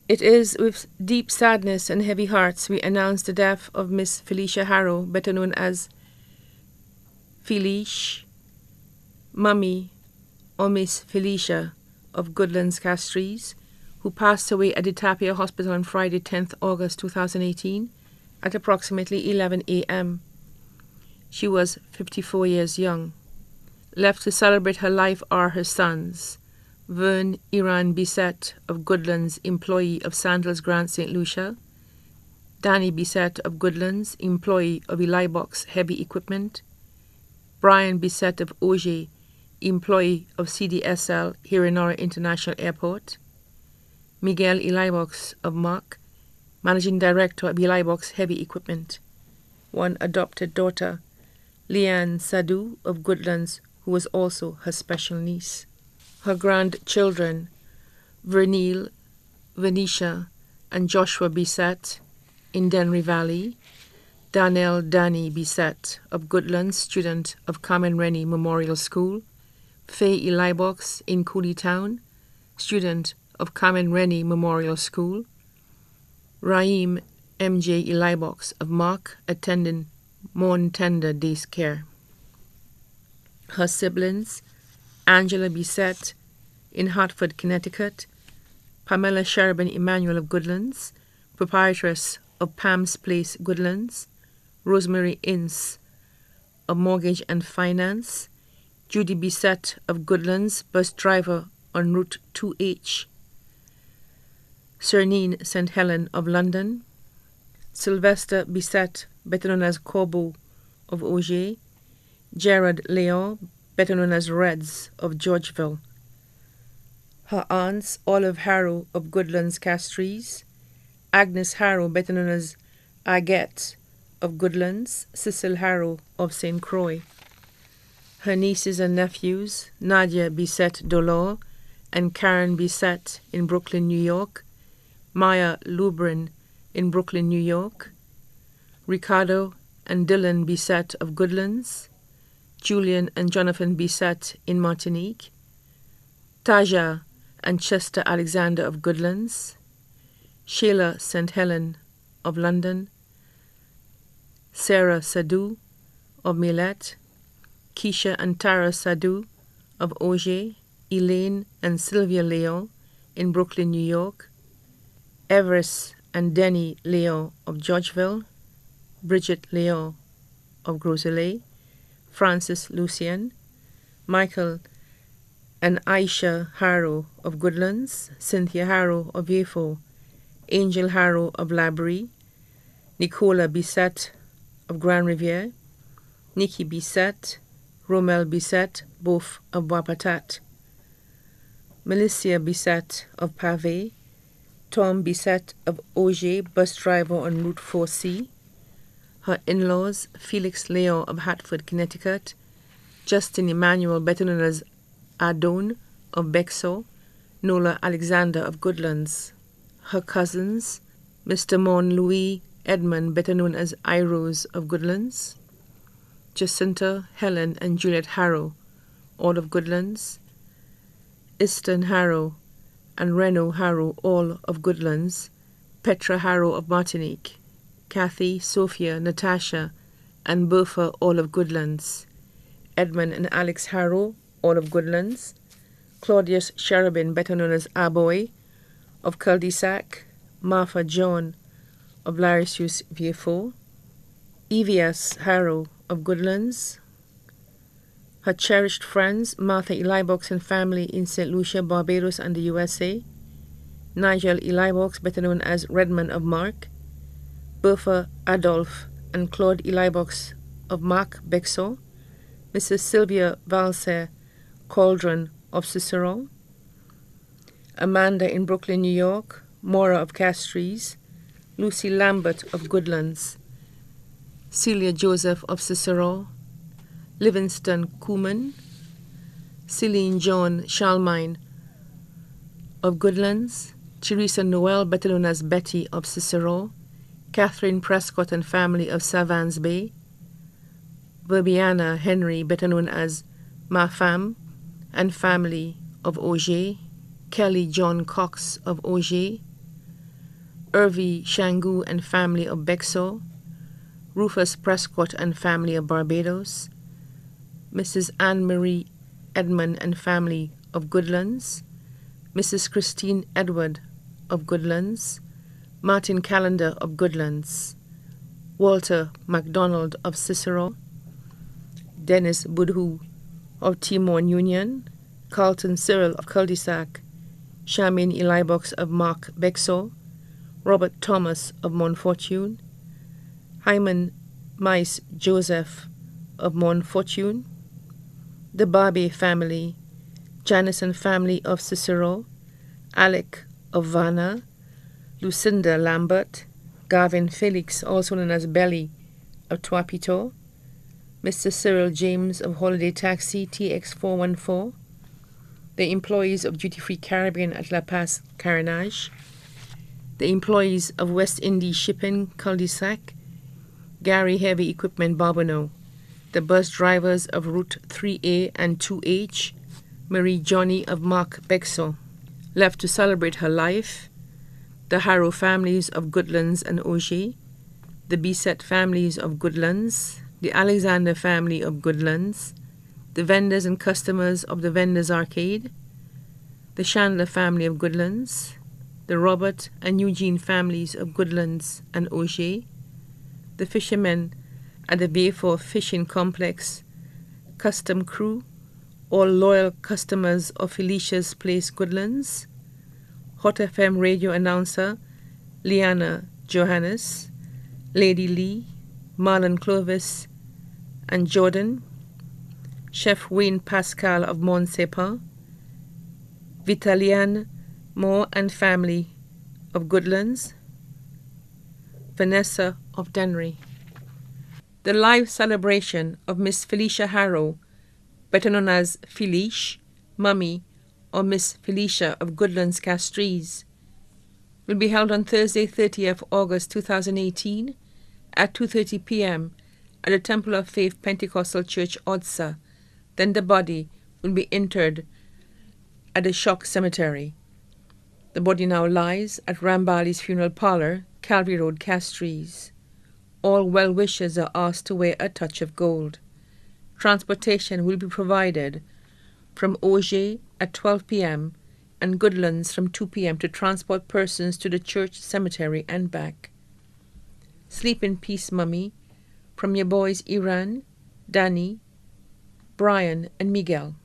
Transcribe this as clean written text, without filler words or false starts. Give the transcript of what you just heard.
It is with deep sadness and heavy hearts we announce the death of Miss Felicia Harrow, better known as Felicia, Mummy, or Miss Felicia of Goodlands Castries, who passed away at the Tapia Hospital on Friday, 10th August 2018 at approximately 11 a.m. She was 54 years young. Left to celebrate her life are her sons, Vern Iran Bissett of Goodlands, employee of Sandals Grant St. Lucia; Danny Bissett of Goodlands, employee of Eli Box Heavy Equipment; Brian Bissett of Auger, employee of CDSL Hiranora International Airport; Miguel Elibox of Mark, managing director of Elibox Heavy Equipment; one adopted daughter, Leanne Sadu of Goodlands, who was also her special niece. Her grandchildren, Vernil, Venetia, and Joshua Bissett in Denry Valley; Danielle Danny Bissett of Goodlands, student of Carmen Rennie Memorial School; Faye Elibox in Cooley Town, student of Carmen Rennie Memorial School; Raheem M.J. Elibox of Mark, attending Morn Tender Day Care. Her siblings, Angela Bissett in Hartford, Connecticut; Pamela Sheriban Emanuel of Goodlands, proprietress of Pam's Place, Goodlands; Rosemary Ince of Mortgage and Finance; Judy Bissett of Goodlands, bus driver on Route 2H; Cernine St. Helen of London; Sylvester Bissett, better known as Corbeau of Auger; Gerard Leon, better known as Reds of Georgeville. Her aunts, Olive Harrow of Goodlands Castries; Agnes Harrow, better known as Aguette of Goodlands; Cecil Harrow of St. Croix. Her nieces and nephews, Nadia Bissett Dolor and Karen Bissett in Brooklyn, New York; Maya Lubrin in Brooklyn, New York; Ricardo and Dylan Bissett of Goodlands; Julian and Jonathan Bissett in Martinique; Taja and Chester Alexander of Goodlands; Sheila St. Helen of London; Sarah Sadu of Millet; Keisha and Tara Sadu of Auger; Elaine and Sylvia Leon in Brooklyn, New York; Everest and Denny Leon of Georgeville; Bridget Leon of Groselet; Francis Lucien; Michael and Aisha Harrow of Goodlands; Cynthia Harrow of Yefo; Angel Harrow of Labrie; Nicola Bissett of Grand Riviere; Nikki Bissett; Romel Bissett, both of Wapatat; Melissa Bissett of Pavé; Tom Bissett of Auger, bus driver on Route 4C; her in-laws, Felix Leon of Hartford, Connecticut; Justin Emmanuel, better known as Adon of Bexo; Nola Alexander of Goodlands; her cousins, Mr. Mon Louis Edmund, better known as Irose of Goodlands; Jacinta, Helen, and Juliet Harrow, all of Goodlands; Easton Harrow and Reno Harrow, all of Goodlands; Petra Harrow of Martinique; Kathy, Sophia, Natasha, and Bertha, all of Goodlands; Edmund and Alex Harrow, all of Goodlands; Claudius Cherubin, better known as Aboy, of Cul-de-Sac; Martha John of Larisius Vieux; Evias Harrow of Goodlands; her cherished friends, Martha Elibox and family in St. Lucia, Barbados, and the USA; Nigel Elibox, better known as Redmond of Mark; Bertha Adolphe and Claude Elibox of Mark Bexo; Mrs. Sylvia Valser Cauldron of Cicero; Amanda in Brooklyn, New York; Maura of Castries; Lucy Lambert of Goodlands; Celia Joseph of Cicero; Livingston Kuhlman; Celine John Shalmine of Goodlands; Teresa Noel, better known as Betty of Cicero; Catherine Prescott and family of Savans Bay; Verbiana Henry, better known as Ma Femme, and family of Auger; Kelly John Cox of Auger; Irvi Shangu and family of Bexo, Rufus Prescott and family of Barbados, Mrs. Anne-Marie Edmond and family of Goodlands, Mrs. Christine Edward of Goodlands, Martin Callender of Goodlands, Walter MacDonald of Cicero, Dennis Budhu of Timor Union, Carlton Cyril of Cul-de-Sac, Charmaine Elibox of Mark Bexo, Robert Thomas of Montfortune, Hyman Mice Joseph of Montfortune, the Barbie family, Janice and family of Cicero, Alec of Vanna, Lucinda Lambert, Gavin Felix, also known as Belly, of Tuapito, Mr. Cyril James of Holiday Taxi TX414, the employees of Duty Free Caribbean at La Paz Carenage, the employees of West Indies Shipping Cul-de-Sac, Gary Heavy Equipment Barbano, the bus drivers of Route 3A and 2H, Marie Johnny of Mark Bexo. Left to celebrate her life, the Harrow families of Goodlands and Auger, the Bisset families of Goodlands, the Alexander family of Goodlands, the vendors and customers of the Vendors Arcade, the Chandler family of Goodlands, the Robert and Eugene families of Goodlands and Auger, the fishermen at the Bayford Fishing Complex, custom crew, all loyal customers of Felicia's Place Goodlands, Hot FM radio announcer Liana Johannes, Lady Lee, Marlon Clovis, and Jordan, Chef Wayne Pascal of Montsepa, Vitalian Moore and family of Goodlands, Vanessa of Dennery. The live celebration of Miss Felicia Harrow, better known as Felice, Mummy, or Miss Felicia of Goodlands Castries, will be held on Thursday, 30th August 2018 at 2:30 p.m. at the Temple of Faith Pentecostal Church, Odsa. Then the body will be interred at the Shock Cemetery. The body now lies at Rambali's Funeral Parlour, Calvary Road, Castries. All well-wishers are asked to wear a touch of gold. Transportation will be provided from Auger at 12 p.m. and Goodlands from 2 p.m. to transport persons to the church cemetery and back. Sleep in peace, Mummy, from your boys Iran, Danny, Brian, and Miguel.